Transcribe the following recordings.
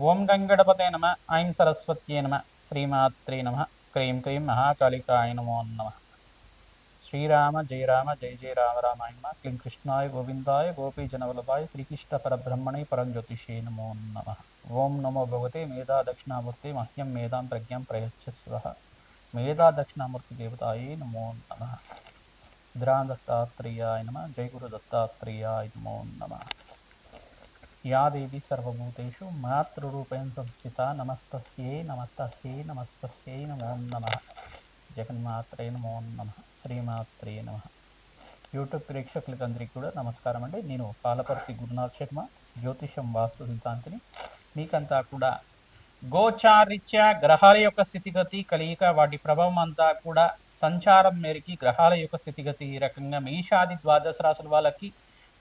ఓం గంగణపతే నమ. ఐం సరస్వత్యే నమ. శ్రీమాత్రే నమ. క్రీం క్రీం మహాకాళికాయ నమో నమ. శ్రీరామ జయ రామ జయ జయ రామ రామాయ నమ. క్లీం కృష్ణాయ గోవిందాయ గోపీజనవల్లభాయ శ్రీకృష్ణ పరబ్రహ్మణే పరంజ్యోతిషే నమో నమ. ఓం నమో భగవతే మేధా దక్షిణామూర్తి మహ్యం మేధాం ప్రజ్ఞాం ప్రయచ్చస్వ. మేధా దక్షిణామూర్తి దేవతాయే నమో నమ. దత్తాత్రేయాయ నమ. జయ గురు దత్తాత్రేయాయ నమో నమ. या देवी सर्वभूतेषु मातृरूपेण संस्थिता नमस्तस्यै नमस्तस्यै नमस्तस्यै नमो नमः. జగన్మాత్రే నమో నమః. శ్రీమాత్రే నమః. యూట్యూబ్ ప్రేక్షకులకందరికీ కూడా నమస్కారం అండి. నేను పాలపర్తి గురునాథ్ శర్మ, జ్యోతిషం వాస్తు సిద్ధాంతిని. మీకంతా కూడా గోచారిత్య గ్రహాల యొక్క స్థితిగతి కలియిక వాటి ప్రభావం అంతా కూడా సంచారం మేరకి గ్రహాల యొక్క స్థితిగతి ఈ రకంగా మేషాది ద్వాదశ రాశుల వాళ్ళకి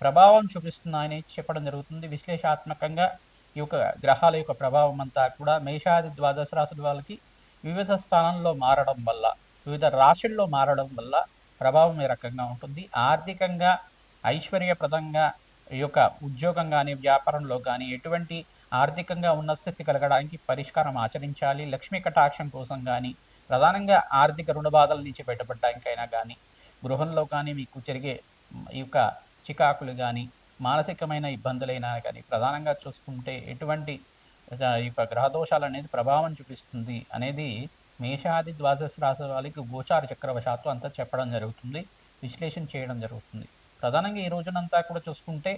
ప్రభావం చూపిస్తున్నాయని చెప్పడం జరుగుతుంది. విశ్లేషాత్మకంగా ఈ యొక్క గ్రహాల యొక్క ప్రభావం అంతా కూడా మేషాది ద్వాదశ రాశుల వాళ్ళకి వివిధ స్థానంలో మారడం వల్ల, వివిధ రాశుల్లో మారడం వల్ల ప్రభావం ఈ రకంగా ఉంటుంది. ఆర్థికంగా ఐశ్వర్యప్రదంగా ఈ యొక్క ఉద్యోగం కానీ వ్యాపారంలో కానీ ఎటువంటి ఆర్థికంగా ఉన్న స్థితి కలగడానికి పరిష్కారం ఆచరించాలి. లక్ష్మీ కటాక్షం కోసం కానీ, ప్రధానంగా ఆర్థిక రుణ బాధల నుంచి బయటపడడానికైనా కానీ, గృహంలో కానీ మీకు జరిగే ఈ యొక్క చికాకులు కానీ, మానసికమైన ఇబ్బందులైనా కానీ ప్రధానంగా చూసుకుంటే ఎటువంటి ఈ యొక్క గ్రహదోషాలు అనేది ప్రభావం చూపిస్తుంది అనేది మేషాది ద్వాదశ రాశి వాళ్ళకి గోచార చక్రవశాత్తు అంతా చెప్పడం జరుగుతుంది, విశ్లేషణ చేయడం జరుగుతుంది. ప్రధానంగా ఈ రోజునంతా కూడా చూసుకుంటే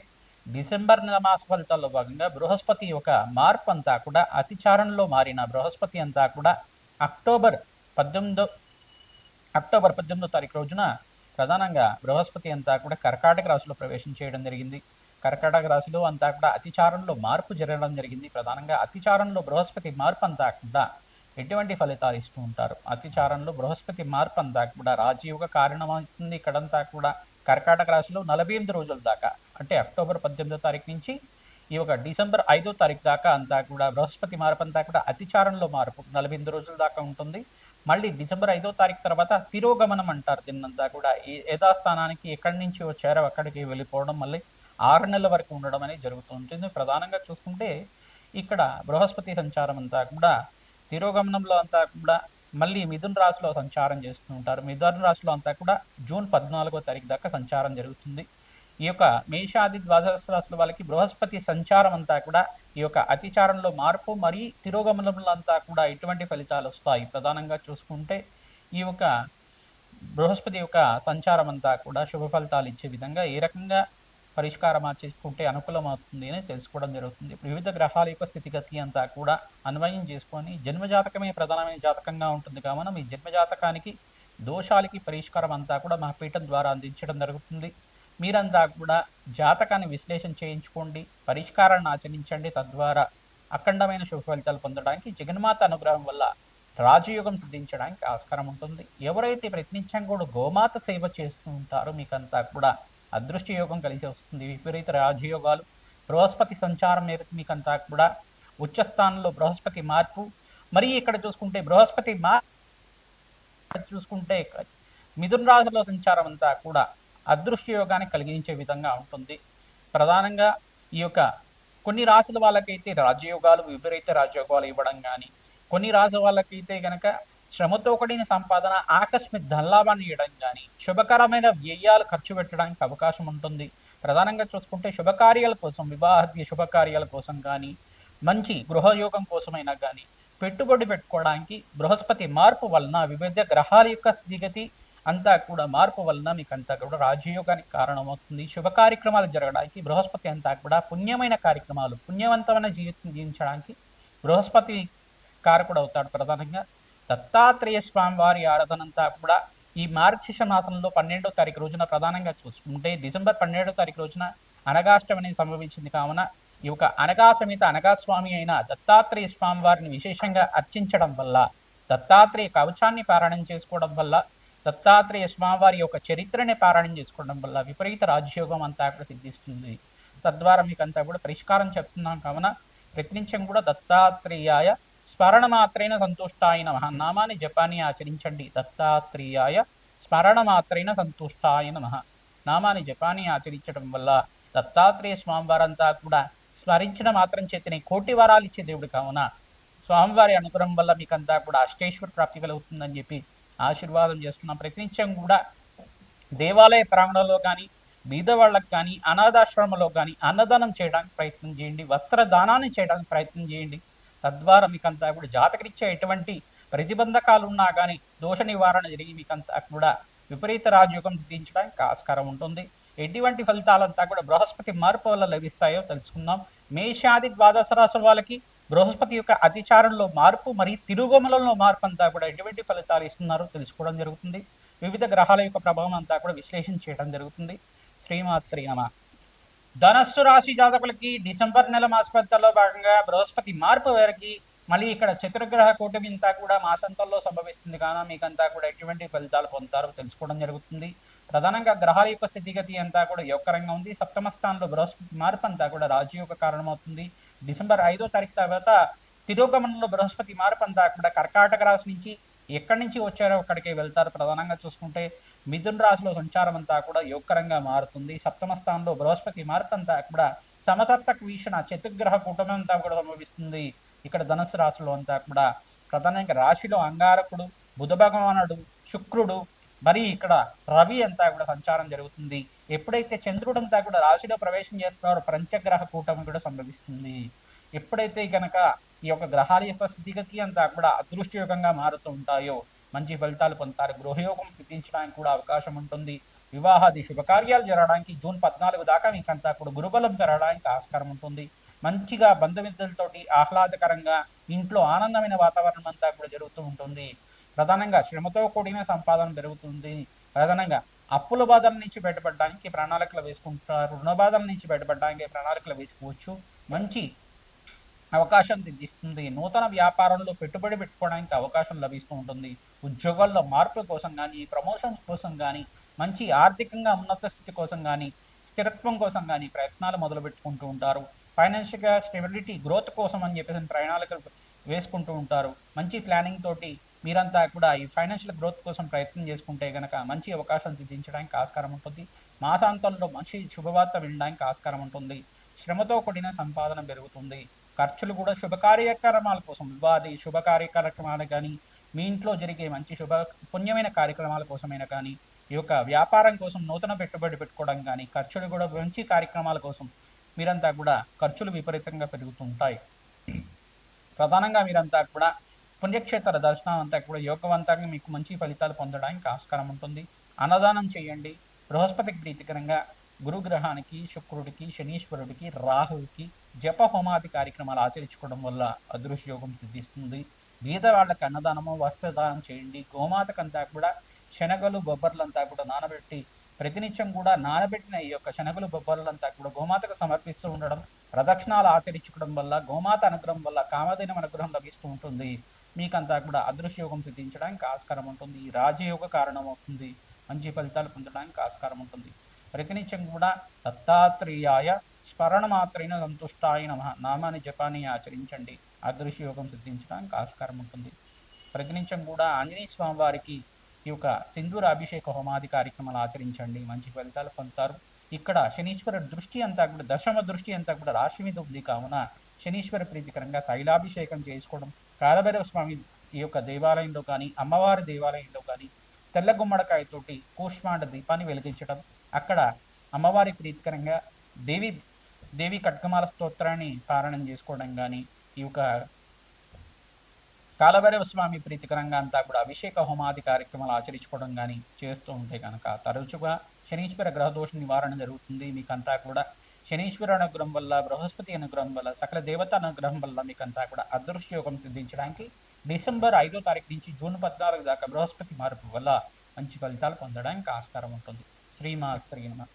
డిసెంబర్ నెల మాస ఫలితాల్లో భాగంగా బృహస్పతి యొక్క మార్పు అంతా కూడా అతిచారంలో మారిన బృహస్పతి అంతా కూడా అక్టోబర్ 18వ తారీఖు రోజున ప్రధానంగా బృహస్పతి అంతా కూడా కర్కాటక రాశిలో ప్రవేశం చేయడం జరిగింది. కర్కాటక రాశిలో అంతా కూడా అతిచారంలో మార్పు జరగడం జరిగింది. ప్రధానంగా అతిచారంలో బృహస్పతి మార్పు అంతా కూడా ఎటువంటి ఫలితాలు ఇస్తూ ఉంటారు. అతిచారంలో బృహస్పతి మార్పు అంతా కూడా రాజయోగ కారణమవుతుంది. ఇక్కడంతా కూడా కర్కాటక రాశిలో 48 రోజుల దాకా, అంటే అక్టోబర్ 18వ తారీఖు నుంచి ఈ యొక్క డిసెంబర్ 5వ తారీఖు దాకా అంతా కూడా బృహస్పతి మార్పు అంతా కూడా అతిచారంలో మార్పు 48 రోజుల దాకా ఉంటుంది. మళ్ళీ డిసెంబర్ 5వ తారీఖు తర్వాత తిరోగమనం అంటారు దీన్నంతా కూడా. ఈ యథాస్థానానికి ఎక్కడి నుంచి వచ్చారో అక్కడికి వెళ్ళిపోవడం, మళ్ళీ 6 నెలల వరకు ఉండడం అనేది జరుగుతూ ఉంటుంది. ప్రధానంగా చూసుకుంటే ఇక్కడ బృహస్పతి సంచారం అంతా కూడా తిరోగమనంలో అంతా కూడా మళ్ళీ మిథున రాశిలో సంచారం చేస్తూ ఉంటారు. మిథున రాశిలో అంతా కూడా జూన్ 14వ తారీఖు దాకా సంచారం జరుగుతుంది. ఈ యొక్క మేషాది ద్వాదశ రాశుల వాళ్ళకి బృహస్పతి సంచారం అంతా కూడా ఈ యొక్క అతిచారంలో మార్పు మరియు తిరోగమనంలో అంతా కూడా ఎటువంటి ఫలితాలు వస్తాయి. ప్రధానంగా చూసుకుంటే ఈ యొక్క బృహస్పతి యొక్క సంచారం అంతా కూడా శుభ ఫలితాలు ఇచ్చే విధంగా ఏ రకంగా పరిష్కారం చేసుకుంటే అనుకూలం అవుతుంది అని తెలుసుకోవడం జరుగుతుంది. వివిధ గ్రహాల యొక్క స్థితిగతి అంతా కూడా అన్వయం చేసుకొని జన్మజాతకమే ప్రధానమైన జాతకంగా ఉంటుంది కావున మీ జన్మజాతకానికి దోషాలకి పరిష్కారం అంతా కూడా మా పీఠం ద్వారా అందించడం జరుగుతుంది. మీరంతా కూడా జాతకాన్ని విశ్లేషణ చేయించుకోండి, పరిష్కారాన్ని ఆచరించండి. తద్వారా అఖండమైన శుభ ఫలితాలు పొందడానికి జగన్మాత అనుగ్రహం వల్ల రాజయోగం సిద్ధించడానికి ఆస్కారం ఉంటుంది. ఎవరైతే ప్రయత్నించం కూడా గోమాత సేవ చేస్తూ ఉంటారో మీకంతా కూడా అదృష్ట యోగం కలిసి వస్తుంది. విపరీత రాజయోగాలు, బృహస్పతి సంచారం మేరకు మీకంతా కూడా ఉచ్చస్థానంలో బృహస్పతి మార్పు, మరి ఇక్కడ చూసుకుంటే బృహస్పతి చూసుకుంటే మిథున రాశిలో సంచారం అంతా కూడా అదృష్ట యోగాన్ని కలిగించే విధంగా ఉంటుంది. ప్రధానంగా ఈ యొక్క కొన్ని రాశుల వాళ్ళకైతే రాజయోగాలు, విపరీత రాజయోగాలు ఇవ్వడం కానీ, కొన్ని రాశుల వాళ్ళకైతే కనుక శ్రమతో కూడిన సంపాదన, ఆకస్మిక ధనలాభాన్ని ఇవ్వడం కానీ, శుభకరమైన వ్యయాలు ఖర్చు పెట్టడానికి అవకాశం ఉంటుంది. ప్రధానంగా చూసుకుంటే శుభకార్యాల కోసం, వివాహ శుభకార్యాల కోసం కానీ, మంచి గృహయోగం కోసమైనా కానీ పెట్టుబడి పెట్టుకోవడానికి బృహస్పతి మార్పు వలన, వివిధ గ్రహాల యొక్క స్థితిగతి అంతా కూడా మార్పు వలన మీకు అంతా కూడా రాజయోగానికి కారణమవుతుంది. శుభ కార్యక్రమాలు జరగడానికి బృహస్పతి అంతా కూడా పుణ్యమైన కార్యక్రమాలు, పుణ్యవంతమైన జీవితం జీవించడానికి బృహస్పతి కారకుడు అవుతాడు. ప్రధానంగా దత్తాత్రేయ స్వామి వారి ఆరాధన అంతా కూడా ఈ మార్గశిర్ష మాసంలో 12వ తారీఖు రోజున ప్రధానంగా చూసుకుంటే డిసెంబర్ 12వ తారీఖు రోజున అనగాష్టమి సంభవించింది కావున ఈ యొక్క అనగా సమేత అనగాస్వామి అయిన దత్తాత్రేయ స్వామి వారిని విశేషంగా అర్చించడం వల్ల, దత్తాత్రేయ కవచాన్ని పారాయణం చేసుకోవడం వల్ల, దత్తాత్రేయ స్వామివారి యొక్క చరిత్రని పారాయణం చేసుకోవడం వల్ల విపరీత రాజయోగం అంతా కూడా సిద్ధిస్తుంది. తద్వారా మీకు అంతా కూడా పరిష్కారం చెప్తున్నాం కావున ప్రతినిత్యం కూడా దత్తాత్రేయాయ స్మరణ మాత్రైన సంతుష్టాయ నమః నామాన్ని జపాన్ని ఆచరించండి. దత్తాత్రేయాయ స్మరణ మాత్రైన సంతుష్టాయ నమః నామాన్ని జపాన్ని ఆచరించడం వల్ల దత్తాత్రేయ స్వామివారంతా కూడా స్మరించిన మాత్రం చేతనే కోటి వరాలు ఇచ్చే దేవుడు కావున స్వామివారి అనుగ్రహం వల్ల మీకంతా కూడా అష్టేశ్వర ప్రాప్తి కలుగుతుందని చెప్పి ఆశీర్వాదం చేస్తున్నాం. ప్రతినిత్యం కూడా దేవాలయ ప్రాంగణంలో కానీ బీద వాళ్ళకి కానీ అనాథాశ్రమంలో కానీ అన్నదానం చేయడానికి ప్రయత్నం చేయండి, వస్త్రదానాన్ని చేయడానికి ప్రయత్నం చేయండి. తద్వారా మీకంతా కూడా జాతకరీత్యా ఎటువంటి ప్రతిబంధకాలు ఉన్నా కానీ దోష నివారణ జరిగి మీకంతా కూడా విపరీత రాజయోగం సిద్ధించడానికి ఆస్కారం ఉంటుంది. ఎటువంటి ఫలితాలంతా కూడా బృహస్పతి మార్పు వల్ల లభిస్తాయో తెలుసుకుందాం. మేషాది ద్వాదశ రాశుల వాళ్ళకి బృహస్పతి యొక్క అతిచారంలో మార్పు మరియు తిరుగుమలలో మార్పు అంతా కూడా ఎటువంటి ఫలితాలు ఇస్తున్నారో తెలుసుకోవడం జరుగుతుంది. వివిధ గ్రహాల యొక్క ప్రభావం అంతా కూడా విశ్లేషణ చేయడం జరుగుతుంది. శ్రీమాత్రి నమ. ధనస్సు రాశి జాతకులకి డిసెంబర్ నెల మాసఫలితాల్లో భాగంగా బృహస్పతి మార్పు వేరకి మళ్ళీ ఇక్కడ చతుర్గ్రహ కూటమి అంతా కూడా మాసంతంలో సంభవిస్తుంది కావున మీకంతా కూడా ఎటువంటి ఫలితాలు పొందుతారో తెలుసుకోవడం జరుగుతుంది. ప్రధానంగా గ్రహాల యొక్క స్థితిగతి అంతా కూడా యోగకరంగా ఉంది. సప్తమ స్థానంలో బృహస్పతి మార్పు అంతా కూడా రాజయోగ కారణమవుతుంది. డిసెంబర్ 5వ తారీఖు తర్వాత తిరోగమనంలో బృహస్పతి మార్పు అంతా కూడా కర్కాటక రాశి నుంచి ఎక్కడి నుంచి వచ్చారో అక్కడికే వెళ్తారు. ప్రధానంగా చూసుకుంటే మిథున్ రాశిలో సంచారం అంతా కూడా యోగకరంగా మారుతుంది. సప్తమ స్థానంలో బృహస్పతి మార్పు అంతా కూడా సమతత్వక వీక్షణ చతుర్గ్రహ కుటుంబం అంతా కూడా సంభవిస్తుంది. ఇక్కడ ధనుసు రాశిలో అంతా కూడా ప్రధానంగా రాశిలో అంగారకుడు, బుధ భగవానుడు, శుక్రుడు మరి ఇక్కడ రవి అంతా కూడా సంచారం జరుగుతుంది. ఎప్పుడైతే చంద్రుడు అంతా కూడా రాశిలో ప్రవేశం చేస్తున్నారో పంచగ్రహ కూటమి కూడా సంభవిస్తుంది. ఎప్పుడైతే కనుక ఈ యొక్క గ్రహాల యొక్క స్థితిగతి అంతా కూడా అదృష్టయోగంగా మారుతూ ఉంటాయో మంచి ఫలితాలు పొందుతారు. గృహయోగం సిద్ధించడానికి కూడా అవకాశం ఉంటుంది. వివాహాది శుభకార్యాలు జరగడానికి జూన్ 14 దాకా మీకంతా కూడా గురుబలం పెరగడానికి ఆస్కారం ఉంటుంది. మంచిగా బంధుమిత్రులతోటి ఆహ్లాదకరంగా ఇంట్లో ఆనందమైన వాతావరణం అంతా కూడా జరుగుతూ ఉంటుంది. ప్రధానంగా శ్రమతో కూడిన సంపాదన పెరుగుతుంది. ప్రధానంగా అప్పుల బాధల నుంచి బయటపడడానికి ప్రణాళికలు వేసుకుంటారు. రుణ బాధల నుంచి బయటపడడానికి ప్రణాళికలు వేసుకోవచ్చు. మంచి అవకాశం సిద్ధిస్తుంది. నూతన వ్యాపారంలో పెట్టుబడి పెట్టుకోవడానికి అవకాశం లభిస్తూ ఉంటుంది. ఉద్యోగాల్లో మార్పు కోసం కానీ ప్రమోషన్స్ కోసం కానీ మంచి ఆర్థికంగా ఉన్నత స్థితి కోసం కానీ స్థిరత్వం కోసం కానీ ప్రయత్నాలు మొదలు పెట్టుకుంటూ ఉంటారు. ఫైనాన్షియల్గా స్టెబిలిటీ గ్రోత్ కోసం అని చెప్పేసి ప్రణాళికలు వేసుకుంటూ ఉంటారు. మంచి ప్లానింగ్ తోటి మీరంతా కూడా ఈ ఫైనాన్షియల్ గ్రోత్ కోసం ప్రయత్నం చేసుకుంటే కనుక మంచి అవకాశం సిద్ధించడానికి ఆస్కారం ఉంటుంది. మాసాంతంలో మంచి శుభవార్త వినడానికి ఆస్కారం ఉంటుంది. శ్రమతో కూడిన సంపాదన పెరుగుతుంది. ఖర్చులు కూడా శుభ కార్యక్రమాల కోసం వివాది శుభ కార్యక్రమాలు కానీ మీ ఇంట్లో జరిగే మంచి శుభ పుణ్యమైన కార్యక్రమాల కోసమైనా కానీ ఈ యొక్క వ్యాపారం కోసం నూతన పెట్టుబడి పెట్టుకోవడం కానీ ఖర్చులు కూడా మంచి కార్యక్రమాల కోసం మీరంతా కూడా ఖర్చులు విపరీతంగా పెరుగుతుంటాయి. ప్రధానంగా మీరంతా కూడా పుణ్యక్షేత్ర దర్శనం అంతా కూడా యోగవంతంగా మీకు మంచి ఫలితాలు పొందడానికి ఆస్కారం ఉంటుంది. అన్నదానం చేయండి. బృహస్పతికి ప్రీతికరంగా గురుగ్రహానికి, శుక్రుడికి, శనీశ్వరుడికి, రాహువుకి జప హోమాది కార్యక్రమాలు ఆచరించుకోవడం వల్ల అదృష్టయోగం సిద్ధిస్తుంది. బీద వాళ్ళకి అన్నదానము వస్త్రదానం చేయండి. గోమాతకంతా కూడా శనగలు బొబ్బర్లంతా కూడా నానబెట్టి ప్రతినిత్యం కూడా నానబెట్టిన ఈ యొక్క శనగలు బొబ్బర్లంతా కూడా గోమాతకు సమర్పిస్తూ ఉండడం, ప్రదక్షిణాలు ఆచరించుకోవడం వల్ల గోమాత అనుగ్రహం వల్ల కామధేనం అనుగ్రహం లభిస్తూ ఉంటుంది. మీకంతా కూడా అదృష్టయోగం సిద్ధించడానికి ఆస్కారం ఉంటుంది. రాజయోగ కారణం అవుతుంది. మంచి ఫలితాలు పొందడానికి ఆస్కారం ఉంటుంది. ప్రతినిత్యం కూడా దత్తాత్రేయాయ స్మరణ మాత్రైన సంతుష్టాయ నమ నామాన్ని జపాన్ని ఆచరించండి. అదృష్టయోగం సిద్ధించడానికి ఆస్కారం ఉంటుంది. ప్రతినిత్యం కూడా ఆంజనేయ స్వామి వారికి ఈ యొక్క సింధూర అభిషేక హోమాది కార్యక్రమాలు ఆచరించండి. మంచి ఫలితాలు పొందుతారు. ఇక్కడ శనీశ్వర దృష్టి అంతా కూడా దశమ దృష్టి అంతా కూడా రాశి మీద ఉంది కావున శనీశ్వర ప్రీతికరంగా తైలాభిషేకం చేసుకోవడం, కాలభైరవ స్వామి ఈ యొక్క దేవాలయంలో కానీ అమ్మవారి దేవాలయంలో కానీ తెల్ల గుమ్మడికాయతోటి కూష్మాండ దీపాన్ని వెలిగించడం, అక్కడ అమ్మవారి ప్రీతికరంగా దేవి ఖడ్గమాల స్తోత్రాన్ని పారాయణం చేసుకోవడం కానీ ఈ యొక్క కాలభైరవ స్వామి ప్రీతికరంగా అంతా కూడా అభిషేక హోమాది కార్యక్రమాలు ఆచరించుకోవడం కానీ చేస్తూ ఉంటే కనుక తరచుగా శనీశ్వర గ్రహదోష నివారణ జరుగుతుంది. మీకంతా కూడా శనీశ్వర అనుగ్రహం వల్ల, బృహస్పతి అనుగ్రహం వల్ల, సకల దేవత అనుగ్రహం వల్ల మీకంతా కూడా అదృష్టయోగం సిద్ధించడానికి డిసెంబర్ 5వ తారీఖు నుంచి జూన్ 14 దాకా బృహస్పతి మార్పు వల్ల మంచి ఫలితాలు పొందడానికి ఆస్కారం ఉంటుంది. శ్రీమాత్రి నమః.